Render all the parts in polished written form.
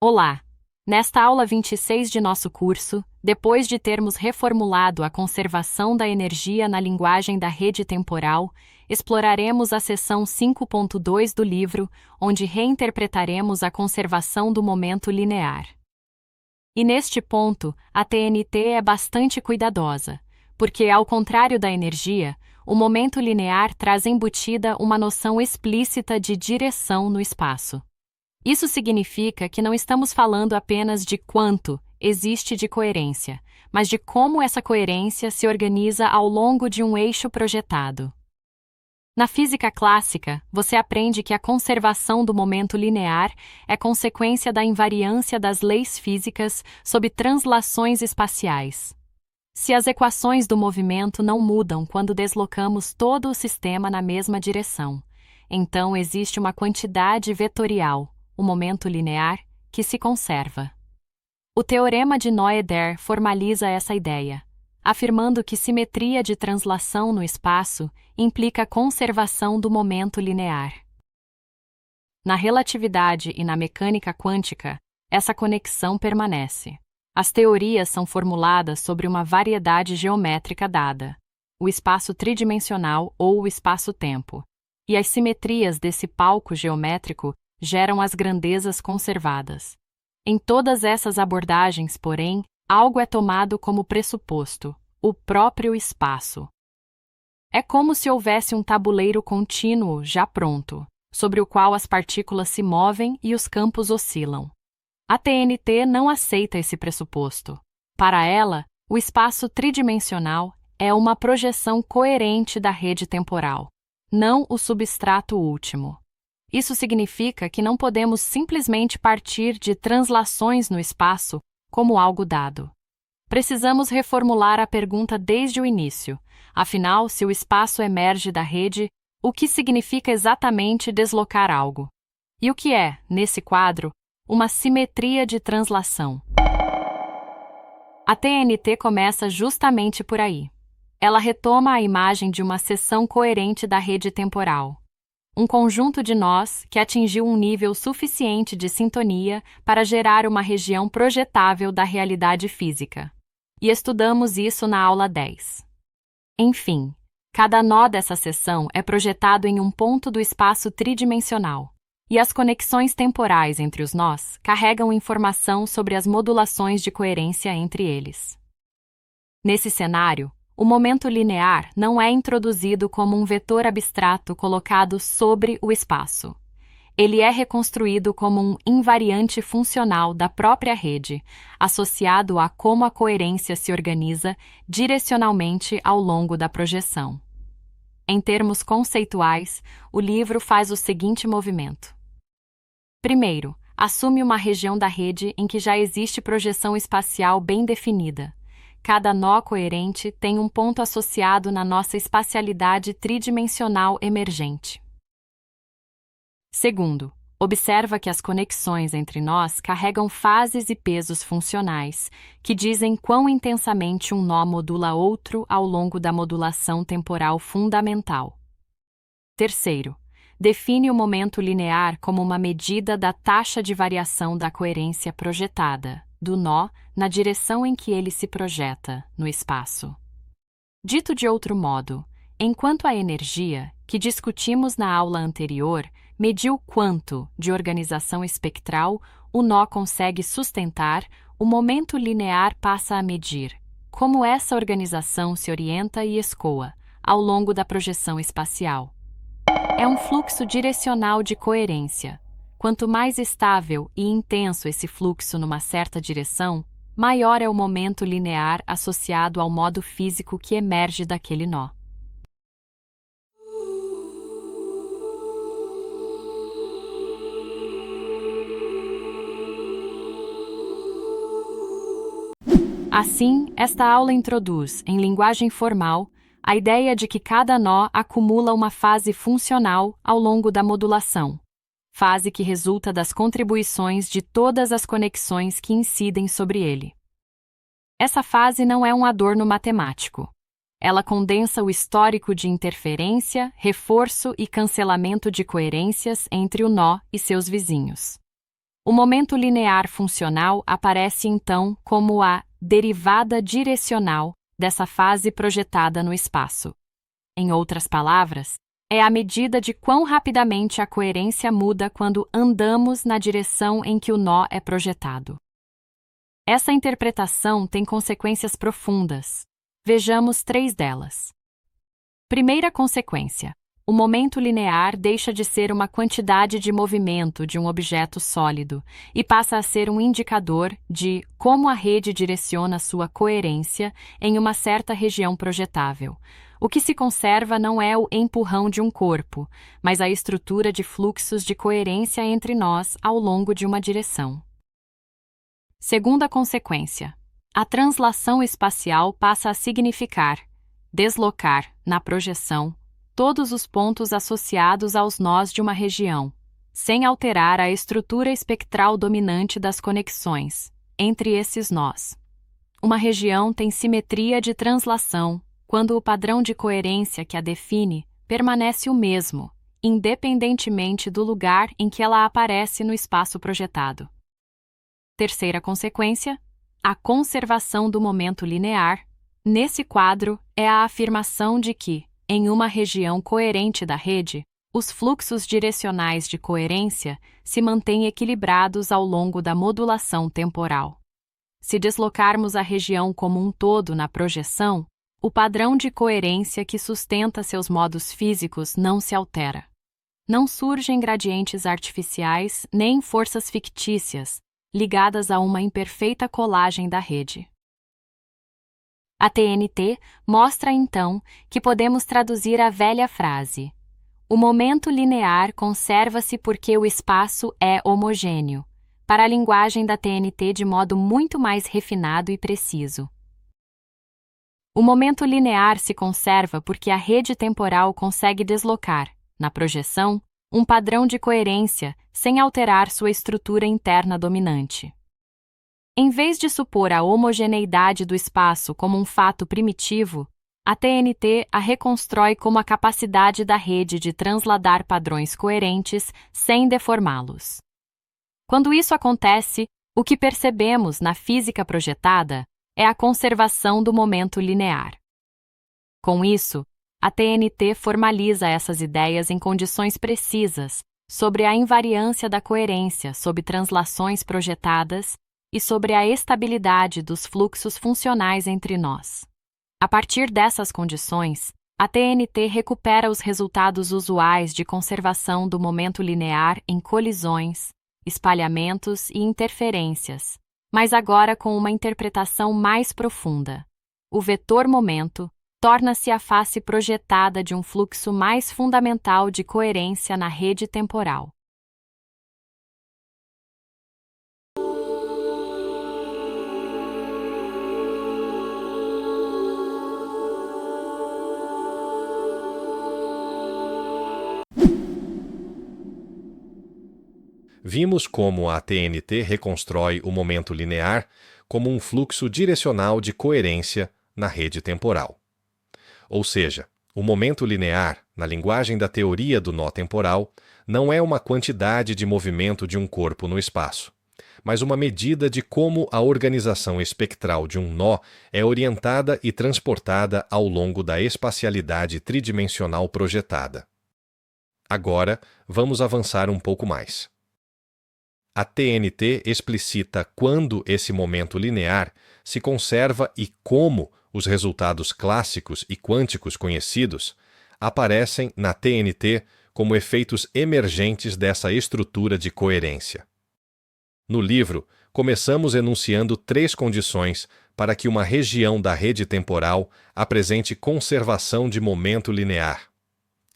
Olá! Nesta aula 26 de nosso curso, depois de termos reformulado a conservação da energia na linguagem da rede temporal, exploraremos a seção 5.2 do livro, onde reinterpretaremos a conservação do momento linear. E neste ponto, a TNT é bastante cuidadosa, porque, ao contrário da energia, o momento linear traz embutida uma noção explícita de direção no espaço. Isso significa que não estamos falando apenas de quanto existe de coerência, mas de como essa coerência se organiza ao longo de um eixo projetado. Na física clássica, você aprende que a conservação do momento linear é consequência da invariância das leis físicas sob translações espaciais. Se as equações do movimento não mudam quando deslocamos todo o sistema na mesma direção, então existe uma quantidade vetorial, o momento linear, que se conserva. O teorema de Noether formaliza essa ideia, afirmando que simetria de translação no espaço implica conservação do momento linear. Na relatividade e na mecânica quântica, essa conexão permanece. As teorias são formuladas sobre uma variedade geométrica dada, o espaço tridimensional ou o espaço-tempo, e as simetrias desse palco geométrico geram as grandezas conservadas. Em todas essas abordagens, porém, algo é tomado como pressuposto: o próprio espaço. É como se houvesse um tabuleiro contínuo já pronto, sobre o qual as partículas se movem e os campos oscilam. A TNT não aceita esse pressuposto. Para ela, o espaço tridimensional é uma projeção coerente da rede temporal, não o substrato último. Isso significa que não podemos simplesmente partir de translações no espaço como algo dado. Precisamos reformular a pergunta desde o início. Afinal, se o espaço emerge da rede, o que significa exatamente deslocar algo? E o que é, nesse quadro, uma simetria de translação? A TNT começa justamente por aí. Ela retoma a imagem de uma seção coerente da rede temporal. Um conjunto de nós que atingiu um nível suficiente de sintonia para gerar uma região projetável da realidade física. E estudamos isso na aula 10. Enfim, cada nó dessa seção é projetado em um ponto do espaço tridimensional, e as conexões temporais entre os nós carregam informação sobre as modulações de coerência entre eles. Nesse cenário, o momento linear não é introduzido como um vetor abstrato colocado sobre o espaço. Ele é reconstruído como um invariante funcional da própria rede, associado a como a coerência se organiza direcionalmente ao longo da projeção. Em termos conceituais, o livro faz o seguinte movimento. Primeiro, assume uma região da rede em que já existe projeção espacial bem definida. Cada nó coerente tem um ponto associado na nossa espacialidade tridimensional emergente. Segundo, observa que as conexões entre nós carregam fases e pesos funcionais, que dizem quão intensamente um nó modula outro ao longo da modulação temporal fundamental. Terceiro, define o momento linear como uma medida da taxa de variação da coerência projetada, do nó, na direção em que ele se projeta, no espaço. Dito de outro modo, enquanto a energia, que discutimos na aula anterior, mediu quanto, de organização espectral, o nó consegue sustentar, o momento linear passa a medir como essa organização se orienta e escoa, ao longo da projeção espacial. É um fluxo direcional de coerência. Quanto mais estável e intenso esse fluxo numa certa direção, maior é o momento linear associado ao modo físico que emerge daquele nó. Assim, esta aula introduz, em linguagem formal, a ideia de que cada nó acumula uma fase funcional ao longo da modulação, fase que resulta das contribuições de todas as conexões que incidem sobre ele. Essa fase não é um adorno matemático. Ela condensa o histórico de interferência, reforço e cancelamento de coerências entre o nó e seus vizinhos. O momento linear funcional aparece então como a derivada direcional dessa fase projetada no espaço. Em outras palavras, é a medida de quão rapidamente a coerência muda quando andamos na direção em que o nó é projetado. Essa interpretação tem consequências profundas. Vejamos 3 delas. Primeira consequência: o momento linear deixa de ser uma quantidade de movimento de um objeto sólido e passa a ser um indicador de como a rede direciona sua coerência em uma certa região projetável. O que se conserva não é o empurrão de um corpo, mas a estrutura de fluxos de coerência entre nós ao longo de uma direção. Segunda consequência: a translação espacial passa a significar deslocar, na projeção, todos os pontos associados aos nós de uma região, sem alterar a estrutura espectral dominante das conexões entre esses nós. Uma região tem simetria de translação quando o padrão de coerência que a define permanece o mesmo, independentemente do lugar em que ela aparece no espaço projetado. Terceira consequência: a conservação do momento linear. Nesse quadro, é a afirmação de que, em uma região coerente da rede, os fluxos direcionais de coerência se mantêm equilibrados ao longo da modulação temporal. Se deslocarmos a região como um todo na projeção, o padrão de coerência que sustenta seus modos físicos não se altera. Não surgem gradientes artificiais nem forças fictícias, ligadas a uma imperfeita colagem da rede. A TNT mostra então que podemos traduzir a velha frase: o momento linear conserva-se porque o espaço é homogêneo, para a linguagem da TNT de modo muito mais refinado e preciso. O momento linear se conserva porque a rede temporal consegue deslocar, na projeção, um padrão de coerência sem alterar sua estrutura interna dominante. Em vez de supor a homogeneidade do espaço como um fato primitivo, a TNT a reconstrói como a capacidade da rede de transladar padrões coerentes sem deformá-los. Quando isso acontece, o que percebemos na física projetada é a conservação do momento linear. Com isso, a TNT formaliza essas ideias em condições precisas sobre a invariância da coerência sob translações projetadas e sobre a estabilidade dos fluxos funcionais entre nós. A partir dessas condições, a TNT recupera os resultados usuais de conservação do momento linear em colisões, espalhamentos e interferências, mas agora com uma interpretação mais profunda. O vetor momento torna-se a face projetada de um fluxo mais fundamental de coerência na rede temporal. Vimos como a TNT reconstrói o momento linear como um fluxo direcional de coerência na rede temporal. Ou seja, o momento linear, na linguagem da teoria do nó temporal, não é uma quantidade de movimento de um corpo no espaço, mas uma medida de como a organização espectral de um nó é orientada e transportada ao longo da espacialidade tridimensional projetada. Agora, vamos avançar um pouco mais. A TNT explicita quando esse momento linear se conserva e como os resultados clássicos e quânticos conhecidos aparecem na TNT como efeitos emergentes dessa estrutura de coerência. No livro, começamos enunciando 3 condições para que uma região da rede temporal apresente conservação de momento linear.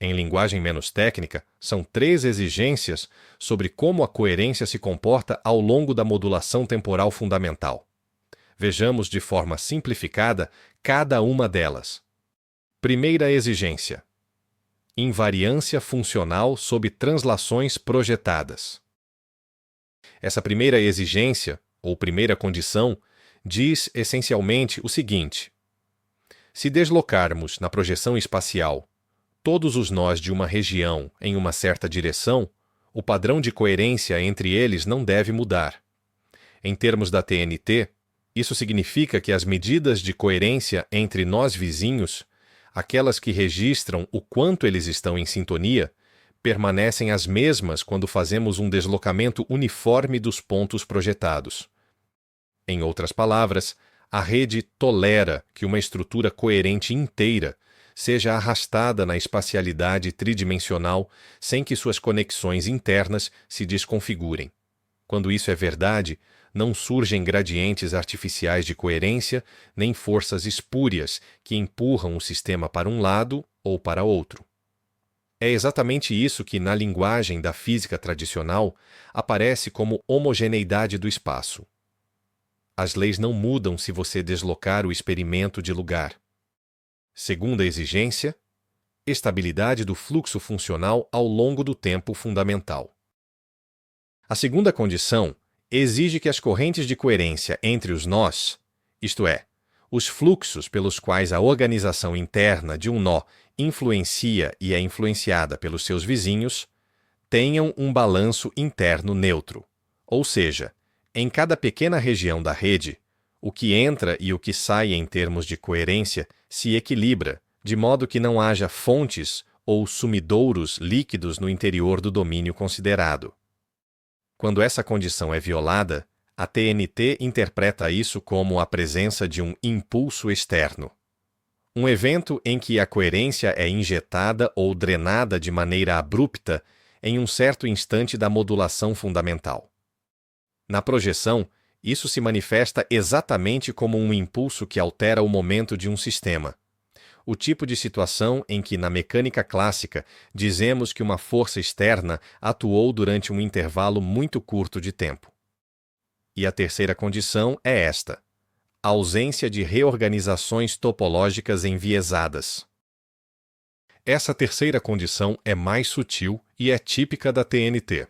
Em linguagem menos técnica, são 3 exigências sobre como a coerência se comporta ao longo da modulação temporal fundamental. Vejamos de forma simplificada cada uma delas. Primeira exigência: invariância funcional sob translações projetadas. Essa primeira exigência, ou primeira condição, diz essencialmente o seguinte: se deslocarmos na projeção espacial todos os nós de uma região em uma certa direção, o padrão de coerência entre eles não deve mudar. Em termos da TNT, isso significa que as medidas de coerência entre nós vizinhos, aquelas que registram o quanto eles estão em sintonia, permanecem as mesmas quando fazemos um deslocamento uniforme dos pontos projetados. Em outras palavras, a rede tolera que uma estrutura coerente inteira seja arrastada na espacialidade tridimensional sem que suas conexões internas se desconfigurem. Quando isso é verdade, não surgem gradientes artificiais de coerência nem forças espúrias que empurram o sistema para um lado ou para outro. É exatamente isso que, na linguagem da física tradicional, aparece como homogeneidade do espaço. As leis não mudam se você deslocar o experimento de lugar. Segunda exigência, estabilidade do fluxo funcional ao longo do tempo fundamental. A segunda condição exige que as correntes de coerência entre os nós, isto é, os fluxos pelos quais a organização interna de um nó influencia e é influenciada pelos seus vizinhos, tenham um balanço interno neutro, ou seja, em cada pequena região da rede, o que entra e o que sai em termos de coerência se equilibra, de modo que não haja fontes ou sumidouros líquidos no interior do domínio considerado. Quando essa condição é violada, a TNT interpreta isso como a presença de um impulso externo. Um evento em que a coerência é injetada ou drenada de maneira abrupta em um certo instante da modulação fundamental. Na projeção, isso se manifesta exatamente como um impulso que altera o momento de um sistema. O tipo de situação em que, na mecânica clássica, dizemos que uma força externa atuou durante um intervalo muito curto de tempo. E a terceira condição é esta: a ausência de reorganizações topológicas enviesadas. Essa terceira condição é mais sutil e é típica da TNT.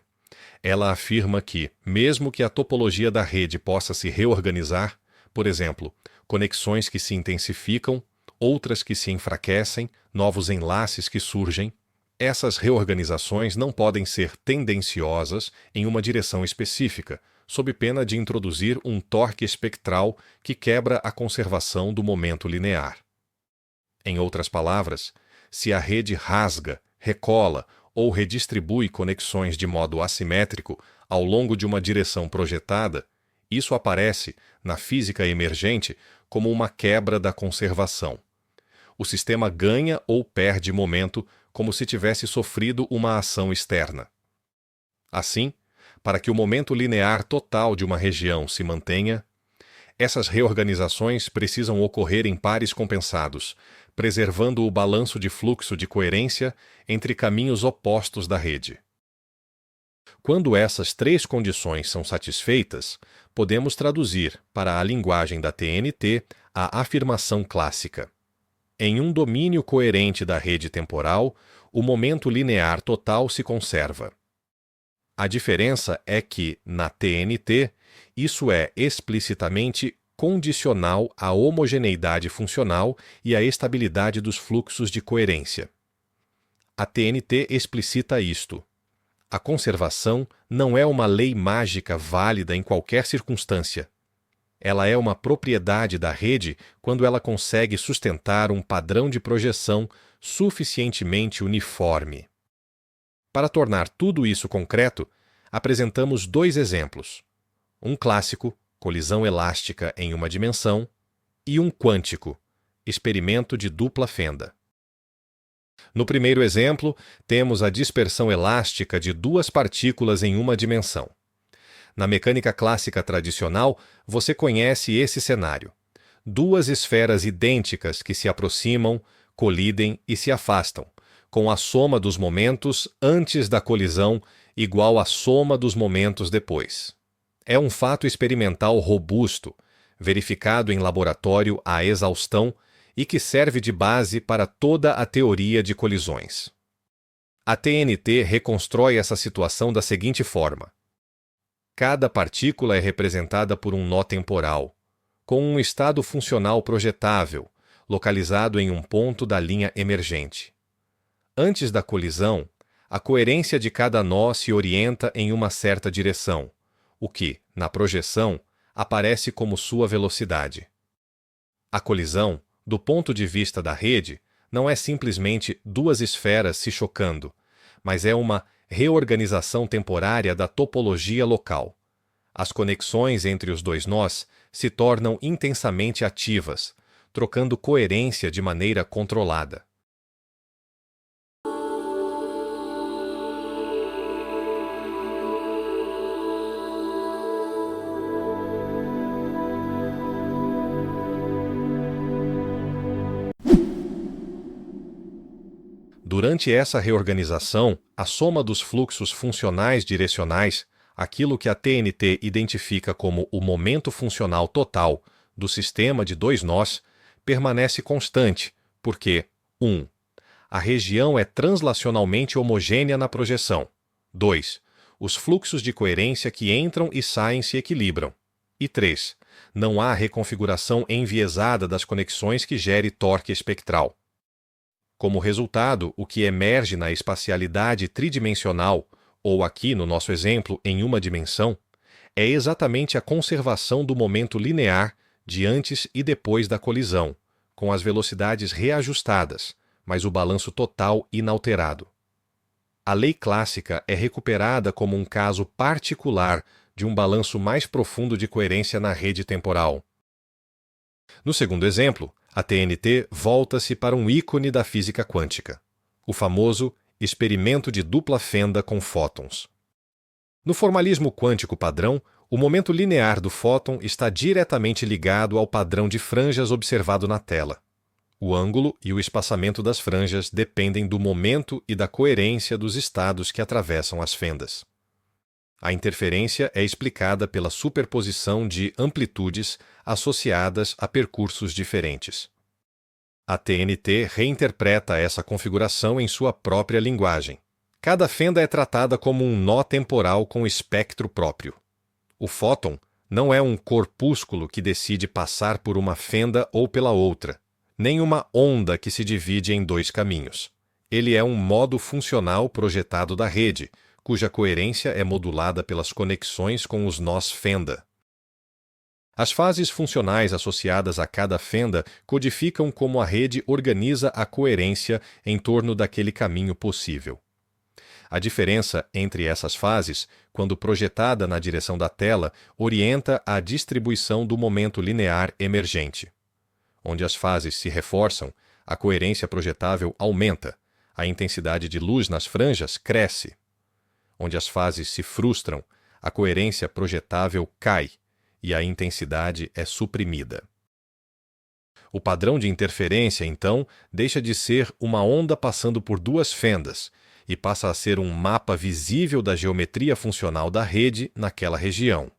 Ela afirma que, mesmo que a topologia da rede possa se reorganizar, por exemplo, conexões que se intensificam, outras que se enfraquecem, novos enlaces que surgem, essas reorganizações não podem ser tendenciosas em uma direção específica, sob pena de introduzir um torque espectral que quebra a conservação do momento linear. Em outras palavras, se a rede rasga, recola ou redistribui conexões de modo assimétrico ao longo de uma direção projetada, isso aparece, na física emergente, como uma quebra da conservação. O sistema ganha ou perde momento como se tivesse sofrido uma ação externa. Assim, para que o momento linear total de uma região se mantenha, essas reorganizações precisam ocorrer em pares compensados, preservando o balanço de fluxo de coerência entre caminhos opostos da rede. Quando essas três condições são satisfeitas, podemos traduzir, para a linguagem da TNT, a afirmação clássica. Em um domínio coerente da rede temporal, o momento linear total se conserva. A diferença é que, na TNT, isso é explicitamente condicional à homogeneidade funcional e à estabilidade dos fluxos de coerência. A TNT explicita isto. A conservação não é uma lei mágica válida em qualquer circunstância. Ela é uma propriedade da rede quando ela consegue sustentar um padrão de projeção suficientemente uniforme. Para tornar tudo isso concreto, apresentamos dois exemplos. Um clássico, colisão elástica em uma dimensão, e um quântico, experimento de dupla fenda. No primeiro exemplo, temos a dispersão elástica de duas partículas em uma dimensão. Na mecânica clássica tradicional, você conhece esse cenário. Duas esferas idênticas que se aproximam, colidem e se afastam, com a soma dos momentos antes da colisão igual à soma dos momentos depois. É um fato experimental robusto, verificado em laboratório à exaustão e que serve de base para toda a teoria de colisões. A TNT reconstrói essa situação da seguinte forma: cada partícula é representada por um nó temporal, com um estado funcional projetável, localizado em um ponto da linha emergente. Antes da colisão, A coerência de cada nó se orienta em uma certa direção, o que, na projeção, aparece como sua velocidade. A colisão, do ponto de vista da rede, não é simplesmente duas esferas se chocando, mas é uma reorganização temporária da topologia local. As conexões entre os dois nós se tornam intensamente ativas, trocando coerência de maneira controlada. Durante essa reorganização, a soma dos fluxos funcionais direcionais, aquilo que a TNT identifica como o momento funcional total do sistema de dois nós, permanece constante, porque 1. A região é translacionalmente homogênea na projeção. 2. Os fluxos de coerência que entram e saem se equilibram. E 3. Não há reconfiguração enviesada das conexões que gere torque espectral. Como resultado, o que emerge na espacialidade tridimensional, ou aqui no nosso exemplo em uma dimensão, é exatamente a conservação do momento linear de antes e depois da colisão, com as velocidades reajustadas, mas o balanço total inalterado. A lei clássica é recuperada como um caso particular de um balanço mais profundo de coerência na rede temporal. No segundo exemplo, a TNT volta-se para um ícone da física quântica, o famoso experimento de dupla fenda com fótons. No formalismo quântico padrão, o momento linear do fóton está diretamente ligado ao padrão de franjas observado na tela. O ângulo e o espaçamento das franjas dependem do momento e da coerência dos estados que atravessam as fendas. A interferência é explicada pela superposição de amplitudes associadas a percursos diferentes. A TNT reinterpreta essa configuração em sua própria linguagem. Cada fenda é tratada como um nó temporal com espectro próprio. O fóton não é um corpúsculo que decide passar por uma fenda ou pela outra, nem uma onda que se divide em dois caminhos. Ele é um modo funcional projetado da rede, cuja coerência é modulada pelas conexões com os nós fenda. As fases funcionais associadas a cada fenda codificam como a rede organiza a coerência em torno daquele caminho possível. A diferença entre essas fases, quando projetada na direção da tela, orienta a distribuição do momento linear emergente. Onde as fases se reforçam, a coerência projetável aumenta, a intensidade de luz nas franjas cresce. Onde as fases se frustram, a coerência projetável cai e a intensidade é suprimida. O padrão de interferência, então, deixa de ser uma onda passando por duas fendas e passa a ser um mapa visível da geometria funcional da rede naquela região.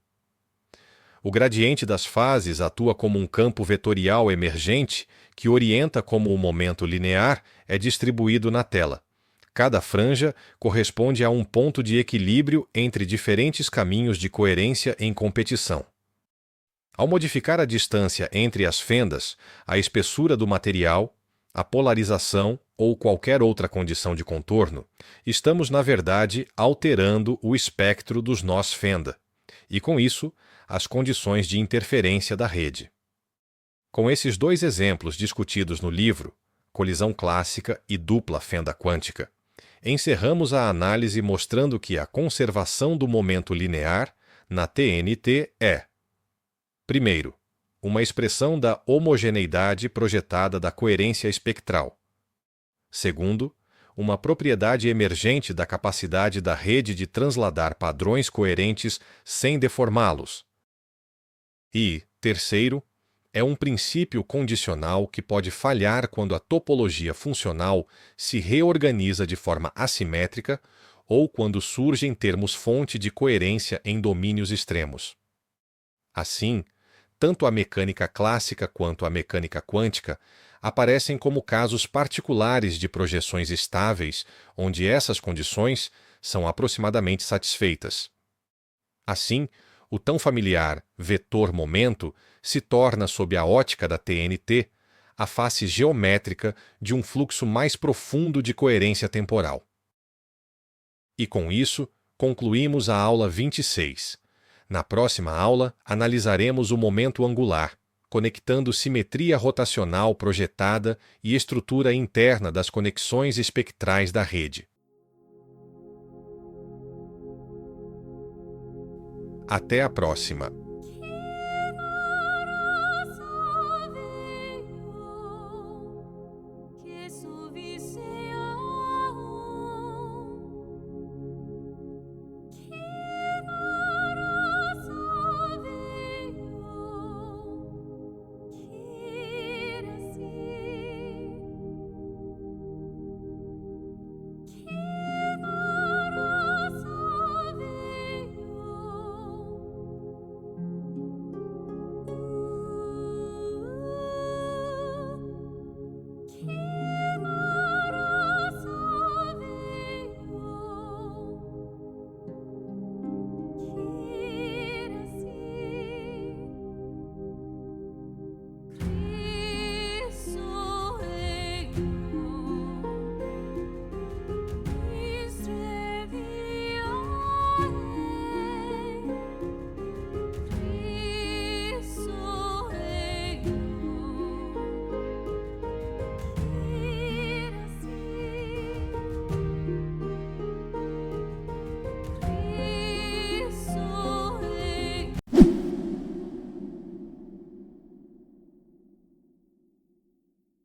O gradiente das fases atua como um campo vetorial emergente que orienta como o momento linear é distribuído na tela. Cada franja corresponde a um ponto de equilíbrio entre diferentes caminhos de coerência em competição. Ao modificar a distância entre as fendas, a espessura do material, a polarização ou qualquer outra condição de contorno, estamos, na verdade, alterando o espectro dos nós fenda, e com isso, as condições de interferência da rede. Com esses dois exemplos discutidos no livro, colisão clássica e dupla fenda quântica, encerramos a análise mostrando que a conservação do momento linear na TNT é: primeiro, uma expressão da homogeneidade projetada da coerência espectral. Segundo, uma propriedade emergente da capacidade da rede de transladar padrões coerentes sem deformá-los. E, terceiro, é um princípio condicional que pode falhar quando a topologia funcional se reorganiza de forma assimétrica ou quando surgem termos-fonte de coerência em domínios extremos. Assim, tanto a mecânica clássica quanto a mecânica quântica aparecem como casos particulares de projeções estáveis, onde essas condições são aproximadamente satisfeitas. Assim, o tão familiar vetor-momento se torna, sob a ótica da TNT, a face geométrica de um fluxo mais profundo de coerência temporal. E com isso, concluímos a aula 26. Na próxima aula, analisaremos o momento angular, conectando simetria rotacional projetada e estrutura interna das conexões espectrais da rede. Até a próxima!